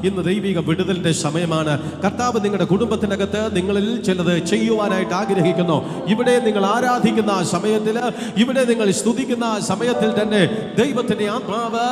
ഇന്ന് ദൈവിക വിടുതലിന്റെ സമയമാണ്. കർത്താവ് നിങ്ങളുടെ കുടുംബത്തിനകത്ത് നിങ്ങളിൽ ചിലത് ചെയ്യുവാനായിട്ട് ആഗ്രഹിക്കുന്നു. ഇവിടെ നിങ്ങൾ ആരാധിക്കുന്ന സമയത്തിൽ, ഇവിടെ നിങ്ങൾ സ്തുതിക്കുന്ന സമയത്തിൽ തന്നെ ദൈവത്തിന്റെ ആത്മാവ്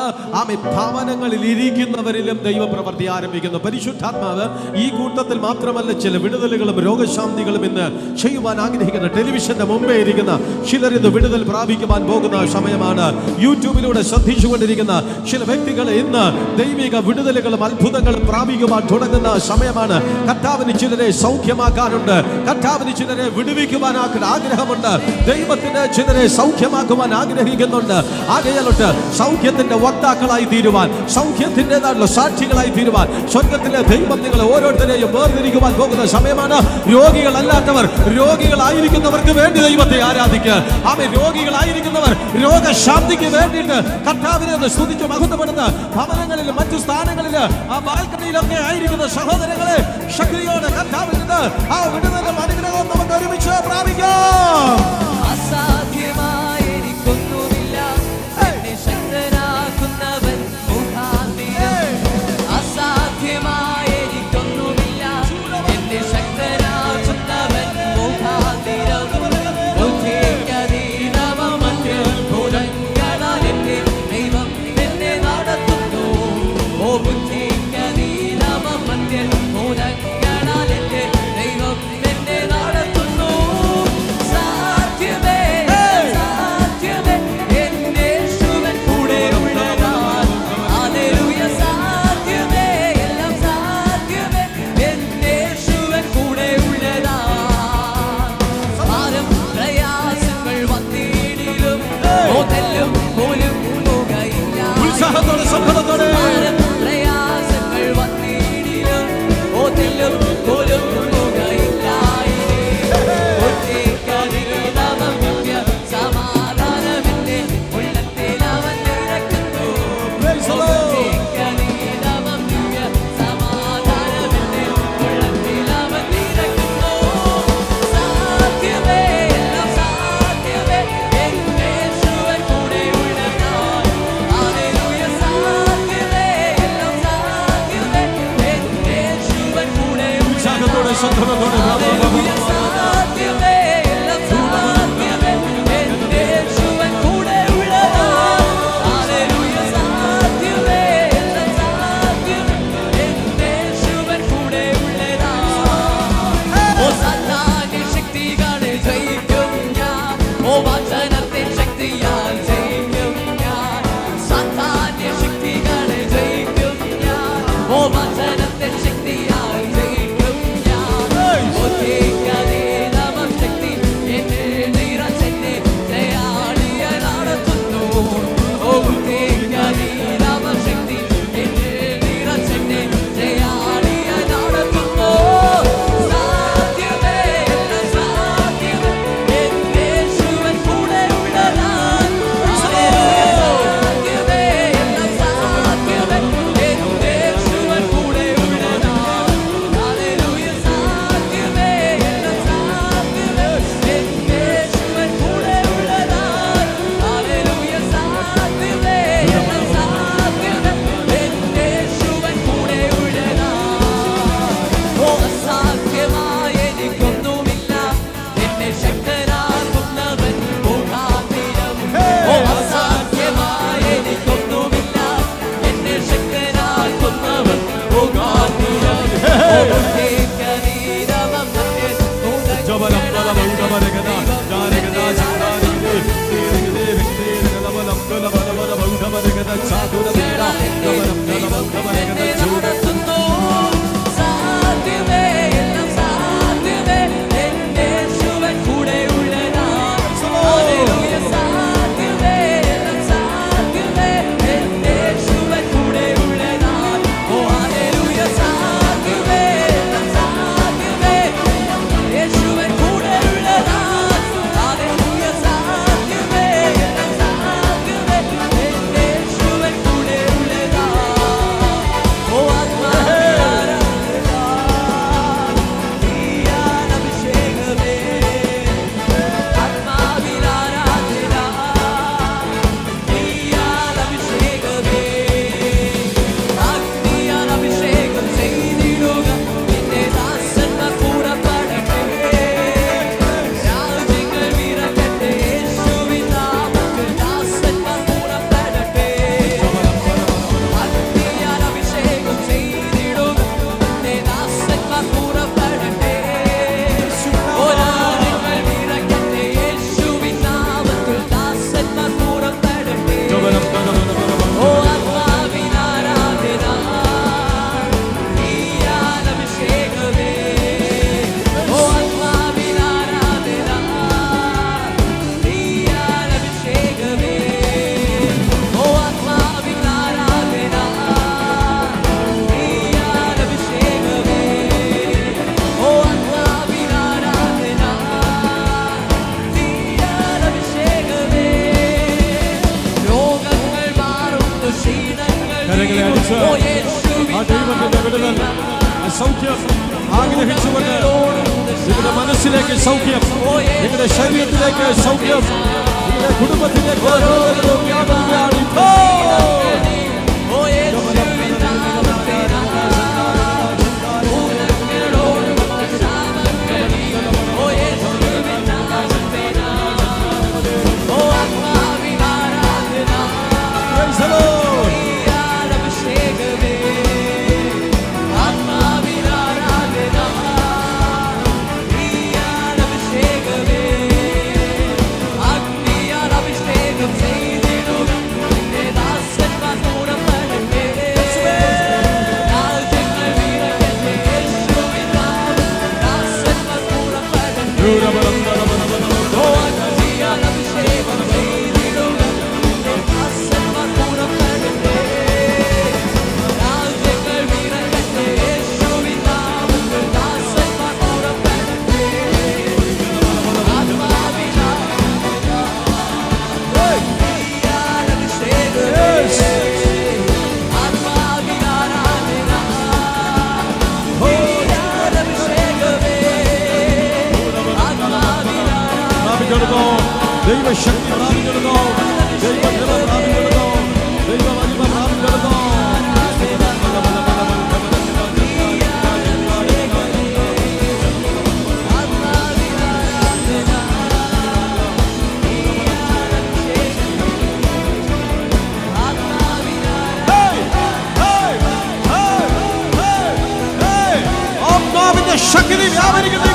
ഭവനങ്ങളിൽ ഇരിക്കുന്നവരിലും ദൈവപ്രവൃത്തി ആരംഭിക്കുന്നു. പരിശുദ്ധാത്മാവ് ഈ കൂട്ടത്തിൽ മാത്രമല്ല, ചില വിടുതലുകളും രോഗശാന്തികളും ഇന്ന് ചെയ്യുവാൻ ആഗ്രഹിക്കുന്ന ടെലിവിഷന്റെ മുമ്പേ ഇരിക്കുന്ന ചിലർ ഇന്ന് വിടുതൽ പ്രാപിക്കുവാൻ പോകുന്ന സമയമാണ്. യൂട്യൂബിലൂടെ ശ്രദ്ധിച്ചുകൊണ്ടിരിക്കുന്ന ചില വ്യക്തികൾ ഇന്ന് ദൈവിക വിടുതലുകളും അത്ഭുതങ്ങളും പ്രാപിക്കുവാൻ തുടങ്ങുന്ന സമയമാണ്. കർത്താവിന് ചിലരെ സൗഖ്യമാക്കാനുണ്ട്, കർത്താവിന് ചിലരെ വിടുവിക്കുവാൻ ആഗ്രഹമുണ്ട്, ദൈവത്തിന് ചിലരെ സൗഖ്യമാക്കുവാൻ ആഗ്രഹിക്കുന്നുണ്ട്. ആകയാലോട്ട് സൗഖ്യത്തിന്റെ വക്താക്കളായി തീരുവാൻ, സൗഖ്യത്തിൻ്റെതായിട്ടുള്ള സാക്ഷികളായി തീരുവാൻ സ്വർഗത്തിലെ ദൈവം നിങ്ങൾ ഓരോരുത്തരെയും വേർതിരിക്കുവാൻ പോകുന്ന സമയമാണ്. രോഗികളല്ലാത്തവർ രോഗികളായിരിക്കുന്നവർക്ക് വേണ്ടി ദൈവത്തെ ആരാധിക്കുക. ആമേൻ. രോഗികളായിരിക്കുന്നവർ രോഗശാന്തിക്ക് വേണ്ടിയിട്ട് കർത്താവിനെ ഒന്ന് സ്തുതിച്ച് മഹത്വപ്പെടുന്ന ഭവനങ്ങളിലും മറ്റു സ്ഥാനങ്ങളില് ആ ബാൽക്കണിയിലൊക്കെ ആയിരിക്കുന്ന സഹോദരങ്ങളെ ശക്തിയോടെ കർത്താവിൽ നിന്ന് ആ വിടുതലും അനുഗ്രഹവും നമുക്ക് ഒരുമിച്ച് പ്രാപിക്കാം. അസാധ്യമായിരിക്കൊന്നുമില്ല, എന്നെ ശക്തനാക്കുന്നവൻ മുഖാന്തരം. അസാധ്യമായിരിക്കൊന്നുമില്ല, എന്നെ ശക്തനാക്കുന്നവൻ മുഖാന്തരം. ബുദ്ധിക്കതീതമം അത്യത്ഭുതങ്ങളാൽ എന്റെ ദൈവം എന്നെ നടത്തുന്നു. ഓ ബുദ്ധിക്കതീതമം അത്യത്ഭുതങ്ങളാൽ എന്റെ ദൈവം എന്നെ നടത്തുന്നു. സാധ്യ കരങ്ങളെ അടിച്ച് ആ ദൈവത്തിന്റെ വിടുതൽ, ആ സൗഖ്യം ആഗ്രഹിച്ചുകൊണ്ട് നിങ്ങളുടെ മനസ്സിലേക്ക് സൗഖ്യം, നിങ്ങളുടെ ശരീരത്തിലേക്ക് സൗഖ്യം, നിങ്ങളുടെ കുടുംബത്തിലേക്ക് വ്യാപരിക്കുകയാണ് ഇപ്പോൾ. ദൈവശക്തി പ്രാപിക്കണോ, ദൈവകൃപ പ്രാപിക്കണോ, ദൈവമഹിമ പ്രാപിക്കണോ. ആത്മാവിന്റെ ശക്തി വ്യാപരിക്കുന്നു.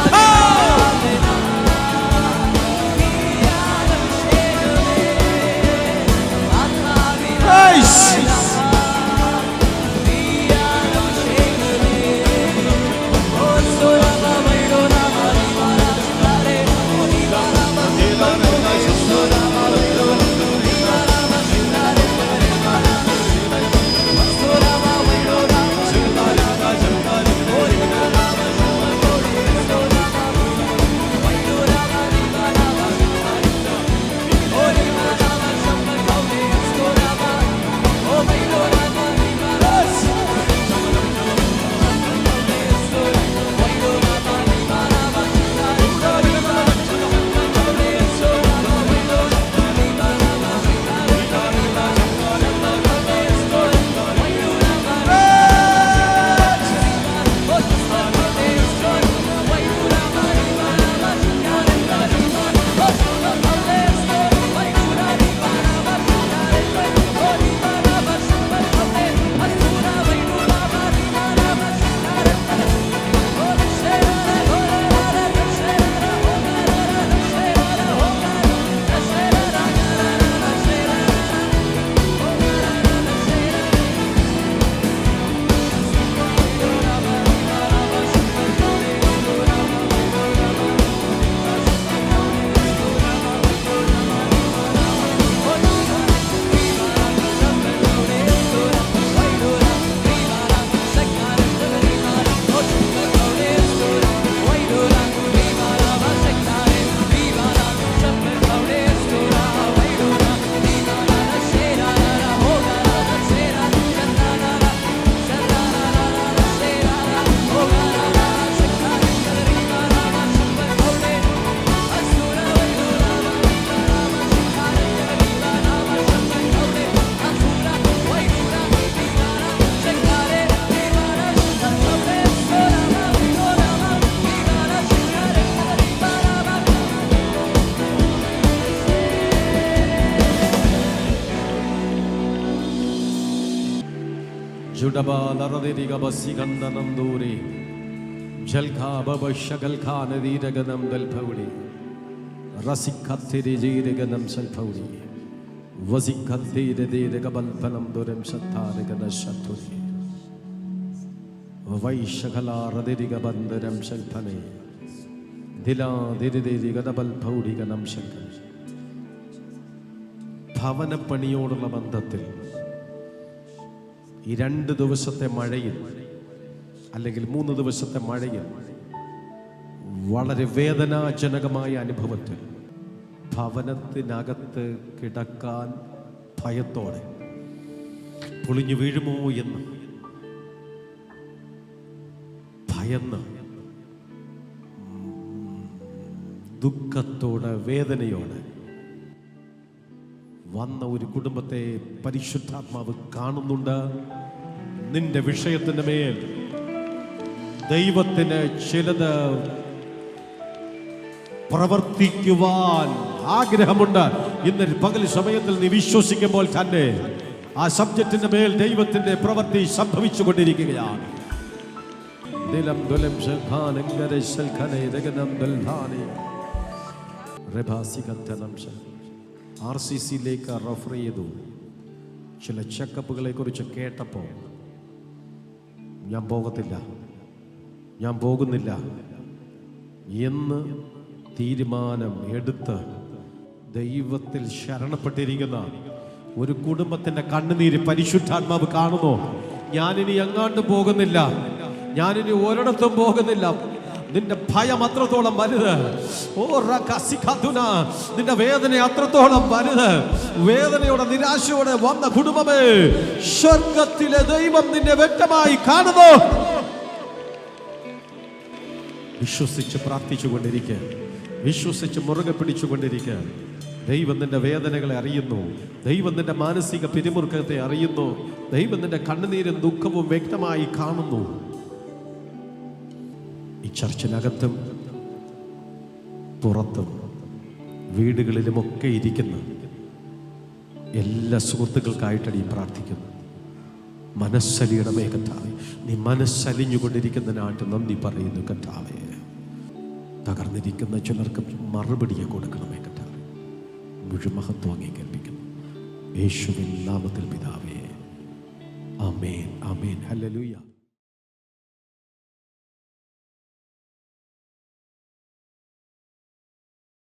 ഭവനപ്പണിയോടുള്ള ബന്ധത്തിൽ ഈ 2 ദിവസത്തെ മഴയിൽ അല്ലെങ്കിൽ 3 ദിവസത്തെ മഴയിൽ വളരെ വേദനാജനകമായ അനുഭവത്തിൽ ഭവനത്തിനകത്ത് കിടക്കാൻ ഭയത്തോടെ, പൊളിഞ്ഞു വീഴുമോ എന്ന് ഭയന്ന് ദുഃഖത്തോടെ വേദനയോടെ വന്ന ഒരു കുടുംബത്തെ പരിശുദ്ധാത്മാവ് കാണുന്നുണ്ട്. നിന്റെ വിഷയത്തിന് മേൽ ദൈവത്തിന് ചിലത് പ്രവർത്തിക്കുവാൻ ആഗ്രഹമുണ്ട്. ഇന്ന് പകൽ സമയത്തിൽ നീ വിശ്വസിക്കുമ്പോൾ തന്നെ ആ സബ്ജക്റ്റിന്റെ മേൽ ദൈവത്തിന്റെ പ്രവൃത്തി സംഭവിച്ചുകൊണ്ടിരിക്കുകയാണ്. RCCയിലേക്ക് റെഫർ ചെയ്തു. ചില ചെക്കപ്പുകളെ കുറിച്ച് കേട്ടപ്പോൾ ഞാൻ പോകുന്നില്ല എന്ന് തീരുമാനം എടുത്ത് ദൈവത്തിൽ ശരണപ്പെട്ടിരിക്കുന്ന ഒരു കുടുംബത്തിന്റെ കണ്ണുനീര് പരിശുദ്ധാത്മാവ് കാണുന്നു. ഞാനിനി എങ്ങാണ്ട് പോകുന്നില്ല, ഞാനിനി ഒരിടത്തും പോകുന്നില്ല. നിന്റെ ഭയം അത്രത്തോളം വലുത്. നിന്റെ വേദന അത്രത്തോളം വലുത്. വേദനയോടെ നിരാശയോടെ വന്ന കുടുംബമേ, സ്വർഗത്തിലെ ദൈവം നിന്നെ വ്യക്തമായി കാണുന്നു. വിശ്വസിച്ച് പ്രാർത്ഥിച്ചുകൊണ്ടിരിക്കുക, വിശ്വസിച്ച് മുറുകെ പിടിച്ചുകൊണ്ടിരിക്കുക. ദൈവം നിന്റെ വേദനകളെ അറിയുന്നു. ദൈവം നിന്റെ മാനസിക പിരിമുറുക്കത്തെ അറിയുന്നു. ദൈവം നിന്റെ കണ്ണുനീരും ദുഃഖവും വ്യക്തമായി കാണുന്നു. ഈ ചർച്ചിനകത്തും പുറത്തും വീടുകളിലുമൊക്കെ ഇരിക്കുന്ന എല്ലാ സുഹൃത്തുക്കൾക്കായിട്ടാണ് ഈ പ്രാർത്ഥിക്കുന്നത്. മനസ്സലിയണമേ കർത്താവേ. നീ മനസ്സലിഞ്ഞുകൊണ്ടിരിക്കുന്നതിനായിട്ട് നന്ദി പറയുന്നു കർത്താവേ. തകർന്നിരിക്കുന്ന ചിലർക്ക് മറുപടിയെ കൊടുക്കണമേ കർത്താവേ. മുഴുമഹത്വം അംഗീകരിക്കുന്നു യേശുവിൻ നാമത്തിൽ പിതാവേ. ആമേൻ, ആമേൻ, ഹല്ലേലൂയ.